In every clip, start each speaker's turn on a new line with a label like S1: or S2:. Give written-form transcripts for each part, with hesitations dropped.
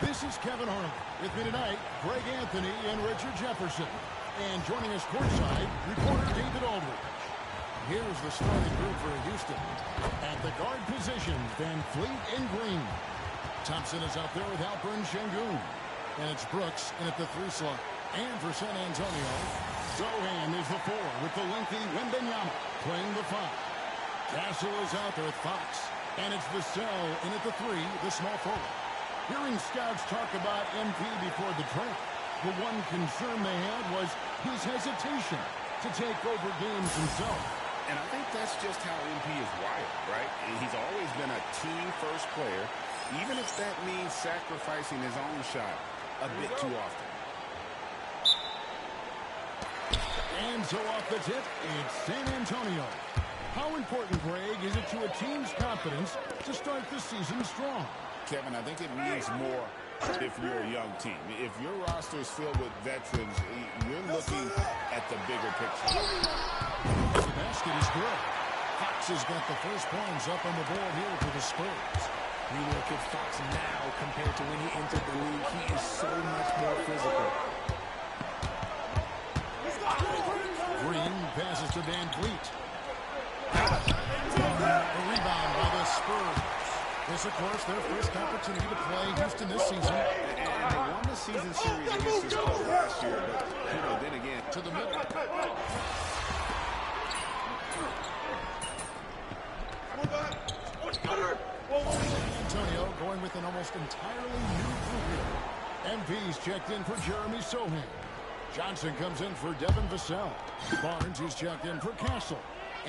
S1: This is Kevin Harlan. With me tonight, Greg Anthony and Richard Jefferson. And joining us courtside, reporter David Aldridge. Here's the starting group for Houston. At the guard position, Van Fleet and Green. Thompson is out there with Alperen Şengün. And it's Brooks in at the 3 slot. And for San Antonio, Zohan is the 4 with the lengthy Wembanyama playing the 5. Castle is out there with Fox. And it's Vassell in at the 3, the small forward. Hearing scouts talk about MP before the trade, the one concern they had was his hesitation to take over games himself.
S2: And I think that's just how MP is wired, right? He's always been a team-first player, even if that means sacrificing his own shot a bit too often.
S1: And so off the tip, it's San Antonio. How important, Greg, is it to a team's confidence to start the season strong?
S2: Kevin, I think it means more if you're a young team. If your roster is filled with veterans, you're looking at the bigger picture.
S1: The basket is good. Fox has got the first points up on the board here for the Spurs.
S3: We look at Fox now compared to when he entered the league. He is so much more physical.
S1: Green passes to Van Fleet. A rebound by the Spurs. This, of course, their first opportunity to play Houston this season.
S2: And they won the season series against the Spurs last year, but, then again,
S1: to the middle. Antonio going with an almost entirely new group here. MP's checked in for Jeremy Sohan. Johnson comes in for Devin Vassell. Barnes is checked in for Castle.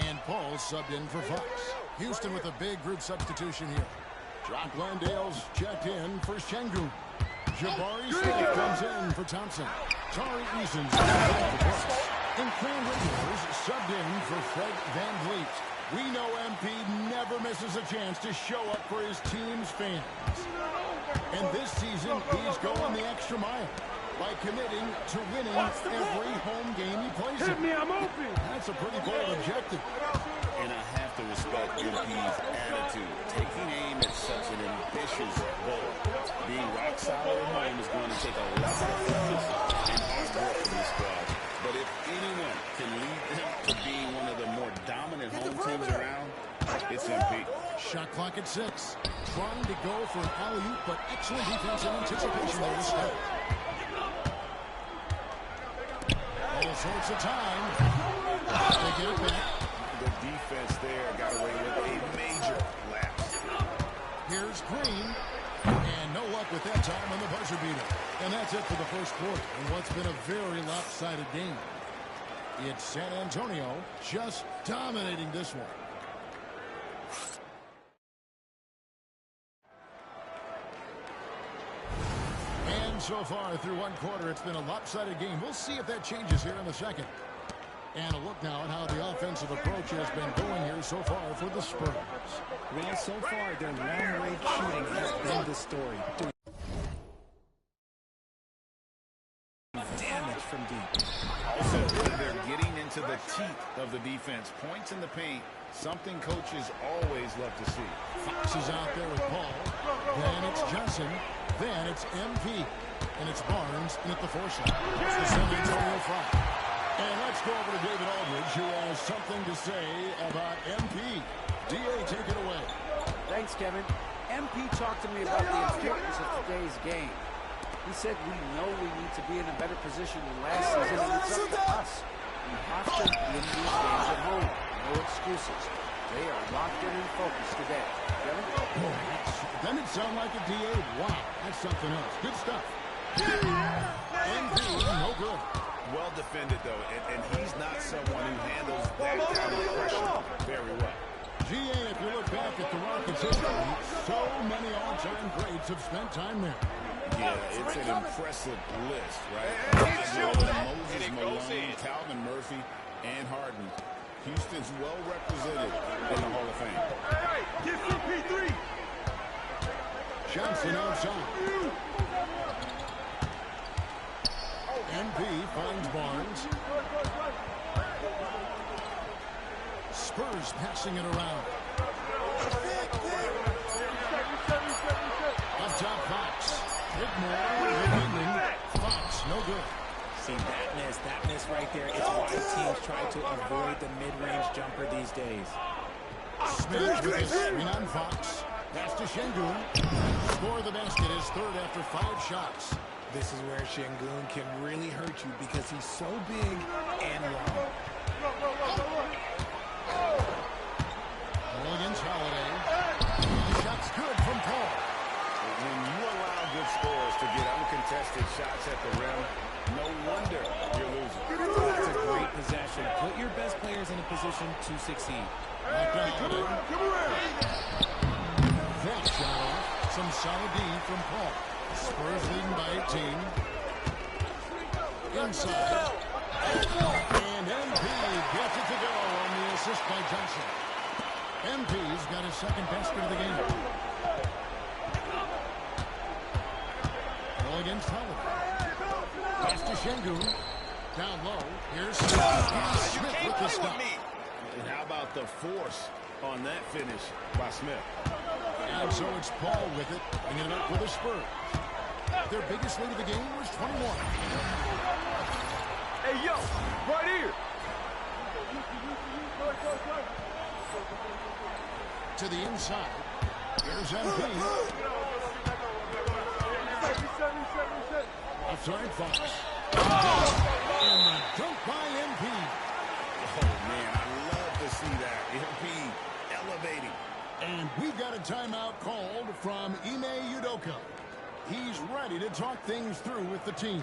S1: And Paul subbed in for Fox. Houston with a big group substitution here. Jock Landale's checked in for Şengün. Jabari Smith comes in for Thompson. Tari Eason's comes in for Brooks. And Cam Whitmore's subbed in for Fred Van Vliet. We know MP never misses a chance to show up for his team's fans. And this season, he's going the extra mile by committing to winning every home game he plays in. That's a pretty bold objective.
S2: And I have to respect MP's attitude. Taking aim at such an ambitious goal. Being rock solid at home is going to take a lot of focus and hard work from this squad. But if anyone can lead them to being one of the more dominant home teams around, it's MP.
S1: Shot clock at 6. Trying to go for an alley-oop, but excellent defensive anticipation there to start. All sorts of time. They get it back.
S2: The defense there got away with a major lapse.
S1: Here's Green. And no luck with that time on the buzzer beater. And that's it for the first quarter in what's been a very lopsided game. It's San Antonio just dominating this one. And so far through one quarter, it's been a lopsided game. We'll see if that changes here in the second. And a look now at how the offensive approach has been going here so far for the Spurs.
S3: Well, so far, their long-range shooting has been the story. Damage from deep.
S2: Also, they're getting into the teeth of the defense. Points in the paint, something coaches always love to see.
S1: Fox is out there with Paul. Then it's Johnson. Then it's MP. And it's Barnes in at the 4 slot. It's the San Antonio Fox. And let's go over to David Aldridge, who has something to say about MP. D.A., take it away.
S4: Thanks, Kevin. MP talked to me about the importance of today's game. He said we know we need to be in a better position than last season, and it's up to us. We have to win these games at home. No excuses. They are locked in and focused today. Kevin?
S1: Oh, that didn't sound like a D.A. Wow, that's something else. Good stuff. MP, no good.
S2: Well defended, though, and he's not someone who handles that kind of pressure very well.
S1: G.A., if you look back at the Rockets' history, so many all-time greats have spent time there.
S2: Yeah, it's an impressive list, right? Moses Malone, Calvin Murphy, and Harden. Houston's well represented in the Hall of Fame.
S5: Get CP3.
S1: Johnson outside. MP finds Barnes. Spurs passing it around. Up top, Fox.
S3: players try to avoid the mid-range jumper these days.
S1: Smith with his swing on Fox. Pass to Şengün. Score the basket, his third after 5 shots.
S3: This is where Şengün can really hurt you because he's so big and long.
S1: Against Holiday. The shot's good from Paul.
S2: When you allow good scores to get uncontested shots at the rim, no wonder you're losing.
S3: That's a great possession. Put your best players in a position to succeed.
S1: That shot off. Some solid D from Paul. Spurs leading by 18. Inside. And MP gets it to go on the assist by Johnson. MP's got his second basket of the game. Ball against Holiday. Pass to Şengün. Down low. Here's Smith with the stop.
S2: And how about the force on that finish by Smith?
S1: And so it's Paul with it, bringing it up for the Spurs. Their biggest lead of the game was 21.
S5: Hey, yo, right here.
S1: To the inside. Here's MP. Outside Fox. And the dunk by MP.
S2: Oh, man, I love to see that. MP elevating.
S1: And we've got a timeout called from Ime Udoka. He's ready to talk things through with the team.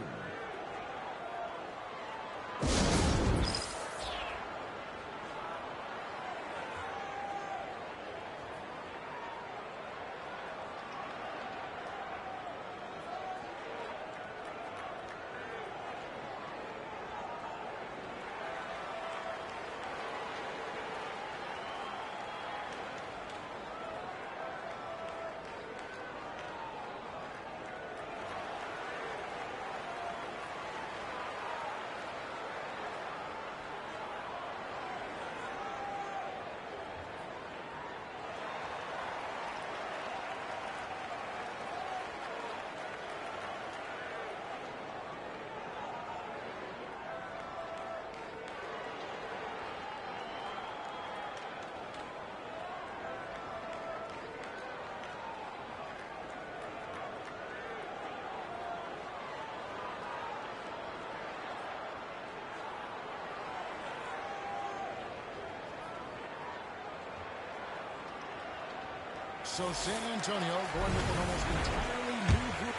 S1: So San Antonio going with an almost entirely new group.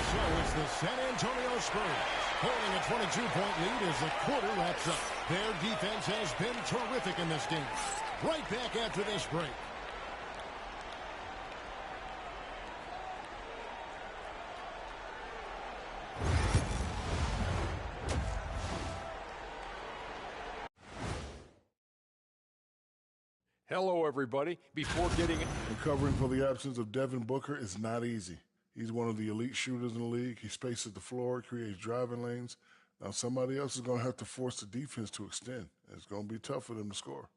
S1: So it's the San Antonio Spurs holding a 22-point lead as the quarter wraps up. Their defense has been terrific in this game. Right back after this break.
S6: Hello, everybody. Before getting
S7: Recovering for the absence of Devin Booker is not easy. He's one of the elite shooters in the league. He spaces the floor, creates driving lanes. Now somebody else is going to have to force the defense to extend. It's going to be tough for them to score.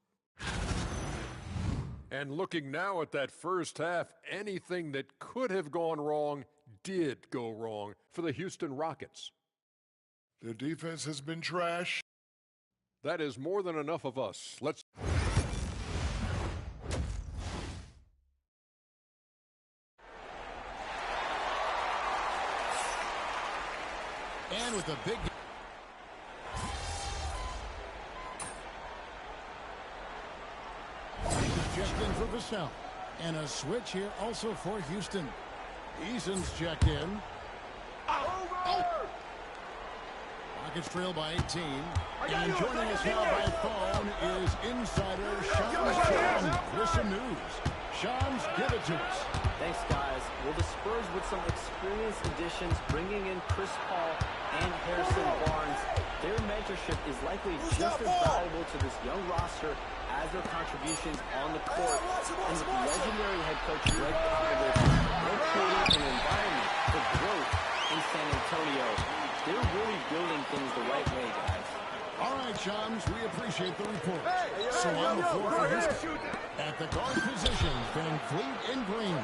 S6: And looking now at that first half, anything that could have gone wrong did go wrong for the Houston Rockets.
S7: Their defense has been trash.
S6: That is more than enough of us. Let's...
S1: And with a big... Checked in for Vassell. And a switch here also for Houston. Eason's checked in. Rockets trail by 18. And joining us now by phone is insider Sean with some news. Sean's give it to us.
S8: Thanks, guys. Well, the Spurs with some experienced additions, bringing in Chris Paul and Harrison Barnes, their mentorship is likely just as valuable to this young roster as their contributions on the court. And with legendary head coach Greg Popovich, they're creating an environment for growth in San Antonio. They're really building things the right way, guys.
S1: All right, chums, we appreciate the report. So on the floor for Houston, at the guard position, Van Fleet in green.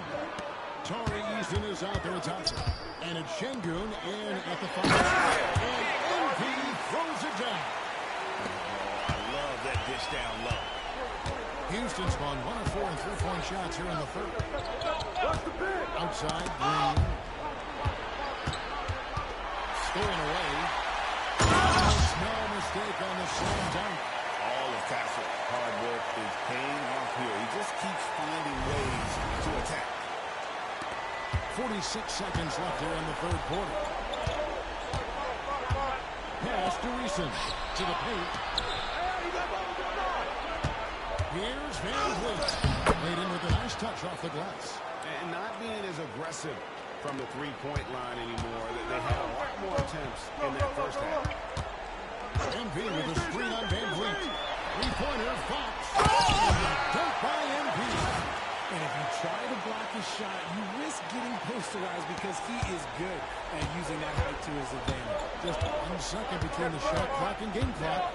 S1: Torrey Easton is out there at Thompson. And it's Şengün in at the 5. And MP throws it down.
S2: Oh, I love that dish down low.
S1: Houston's gone 1 of 4 in three-point shots here in the third. Outside, Green. Stolen away. No mistake on the slam dunk.
S2: All of Castle's hard work is paying off here. He just keeps finding ways to attack.
S1: 46 seconds left here in the third quarter. Pass to Reason. To the paint. Here's Van Vliet. Laid in with a nice touch off the glass.
S2: And not being as aggressive from the three-point line anymore. They had a lot more attempts in that first half.
S1: MP with a screen on Van Vliet. Three-pointer, Fox. Dunk by MP.
S3: And if you try to block his shot, you risk getting posterized because he is good at using that height to his advantage.
S1: Just 1 second between the shot clock and game clock.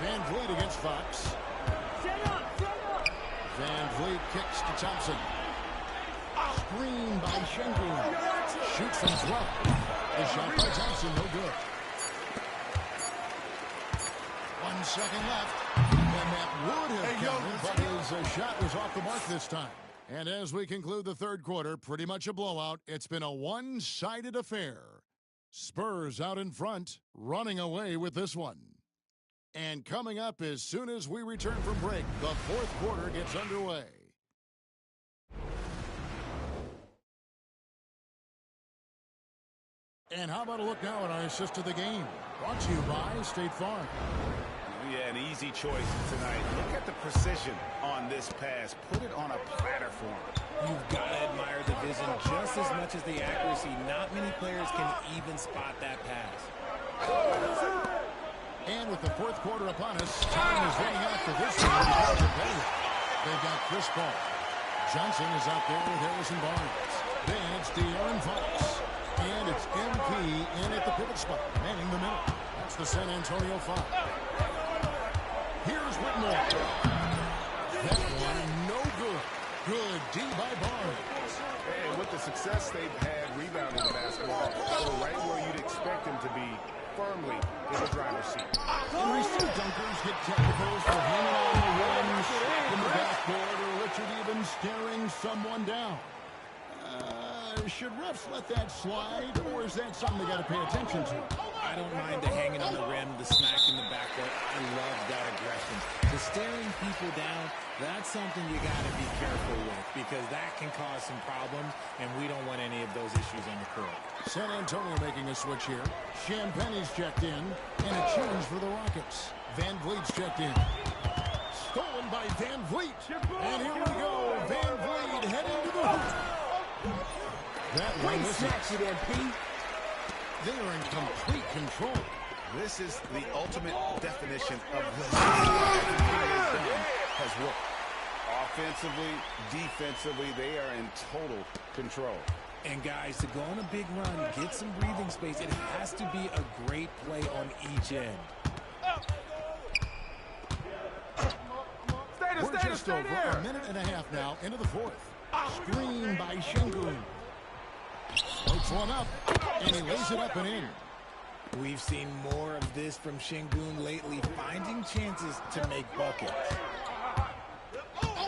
S1: Van Vliet against Fox. Van Vliet kicks to Thompson. Screen by Şengün. Shoots from 12. The shot by Thompson, no good. 1 second left. And that would have counted, but his shot was off the mark this time. And as we conclude the third quarter, pretty much a blowout. It's been a one-sided affair. Spurs out in front, running away with this one. And coming up as soon as we return from break, the fourth quarter gets underway. And how about a look now at our assist to the game? Brought to you by State Farm.
S2: Yeah, an easy choice tonight. Look at the precision on this pass. Put it on a platter for him.
S3: You've got to admire the vision just as much as the accuracy. Not many players can even spot that pass.
S1: And with the fourth quarter upon us, time is running out for this one. They've got Chris Paul. Johnson is out there with Harrison Barnes. Then it's De'Aaron Fox. And it's MP in at the pivot spot, manning the middle. That's the San Antonio 5. Here's Whitmore. That one, no good. Good D by Barnes.
S2: And with the success they've had rebounding the basketball, they're right where you'd expect them to be, firmly in the driver's seat.
S1: And we see dunkers get technicals for hanging on the one, in the backboard, or Richard even staring someone down. Should refs let that slide, or is that something they got to pay attention to?
S3: I don't mind the hanging on the rim, the smack in the backcourt. I love that aggression. The staring people down, that's something you got to be careful with because that can cause some problems, and we don't want any of those issues on the court.
S1: San Antonio making a switch here. Champagne's checked in, and a change for the Rockets. Van Vliet's checked in. Stolen by Van Vliet. And here we go. Van Vliet heading to the hoop. That one was it, MP. They are in complete control.
S2: This is the ultimate definition of what has worked. Offensively, defensively, they are in total control.
S3: And guys, to go on a big run, get some breathing space, it has to be a great play on each end.
S1: We're just over a minute and a half now into the fourth. Screen by Şengün. Floats one up, and he lays it up and in.
S3: We've seen more of this from Şengün lately, finding chances to make buckets.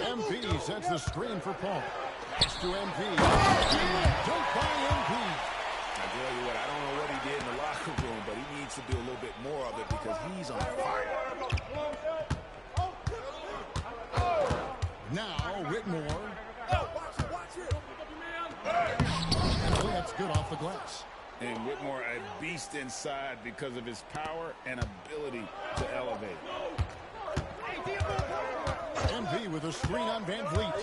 S1: MP sets the screen for Paul. Pass to MP. Dunk by MP.
S2: I tell you what, I don't know what he did in the locker room, but he needs to do a little bit more of it because he's on fire.
S1: Now, Whitmore. And that's good off the glass.
S2: And Whitmore, a beast inside because of his power and ability to elevate.
S1: MP with a screen on Van Vliet.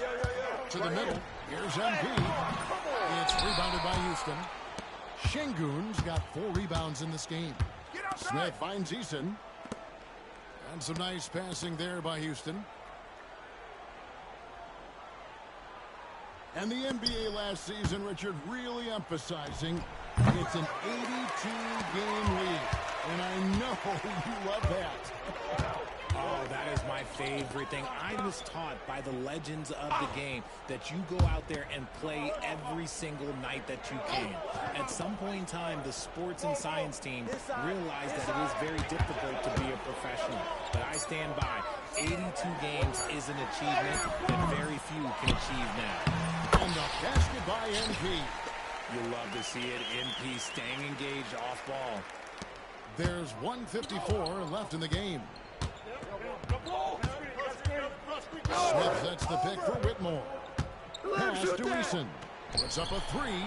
S1: To the middle. Here's MP. It's rebounded by Houston. Şengün's got 4 rebounds in this game. Smith finds Eason. And some nice passing there by Houston. And the NBA last season, Richard, really emphasizing It's an 82-game lead, and I know you love that.
S3: Oh, that is my favorite thing. I was taught by the legends of the game that you go out there and play every single night that you can. At some point in time, the sports and science team realized that it is very difficult to be a professional. But I stand by. 82 games is an achievement that very few can achieve now.
S1: And the basket by NP.
S3: You love to see it. NP staying engaged off ball.
S1: There's 1:54 left in the game. Smith sets the pick for Whitmore. Pass to Eason. Puts up a three.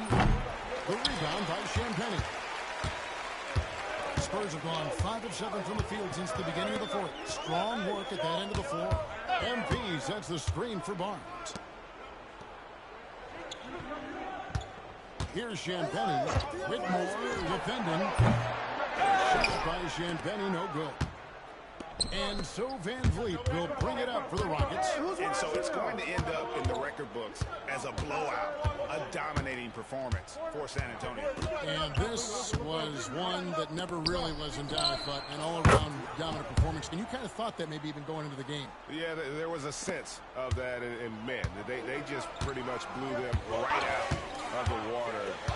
S1: The rebound by Champagnie. Spurs have gone 5 of 7 from the field since the beginning of the fourth. Strong work at that end of the floor. MP sets the screen for Barnes. Here's Champagnie. Whitmore defending. Shot by Champagnie, no good. And so Van Vliet will bring it up for the Rockets.
S2: And so it's going to end up in the record books as a blowout, a dominating performance for San Antonio.
S1: And this was one that never really was in doubt, but an all-around dominant performance. And you kind of thought that maybe even going into the game.
S9: Yeah, there was a sense of that in men. They just pretty much blew them right out of the water. A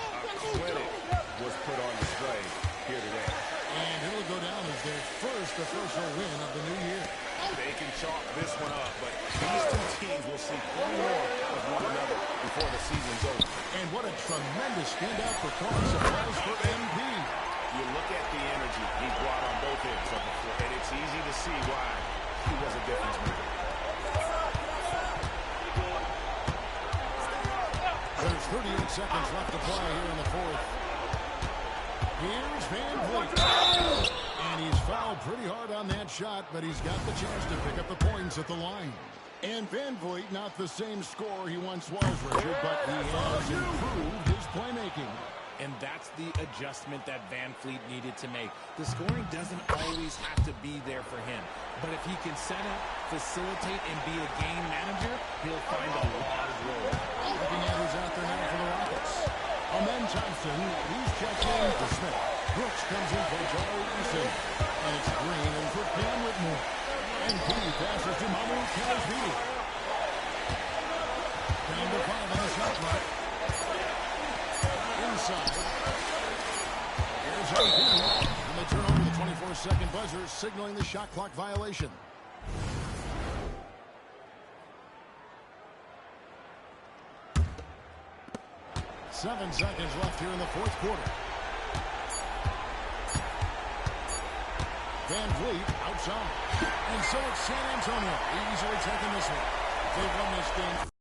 S9: clinic was put on display here today.
S1: And it'll go down as their first official win of the new year.
S2: They can chalk this one up, but these two teams will see plenty more of one another before the season's over.
S1: And what a tremendous standout performance it was for MP.
S2: You look at the energy he brought on both ends of the floor, and it's easy to see why he was a difference maker.
S1: There's 38 seconds left to play here in the fourth. Here's Van Vliet. And he's fouled pretty hard on that shot, but he's got the chance to pick up the points at the line. And Van Vliet, not the same scorer he once was, Richard, but he has improved his playmaking.
S3: And that's the adjustment that Van Vliet needed to make. The scoring doesn't always have to be there for him. But if he can set up, facilitate, and be a game manager, he'll find a large role.
S1: Looking at who's out there now for the Rockets. Amen Thompson, he's checked in for Smith. Brooks comes in for Joe Eason. And it's Green in for Cam Whitmore. And P passes to Mamu Kazvidi. Down to 5 on the shot clock. Inside. Here's MP. And they turn over the 24-second buzzer, signaling the shot clock violation. 7 seconds left here in the fourth quarter. Van Vliet outside. And so it's San Antonio easily taking this one. They've won this game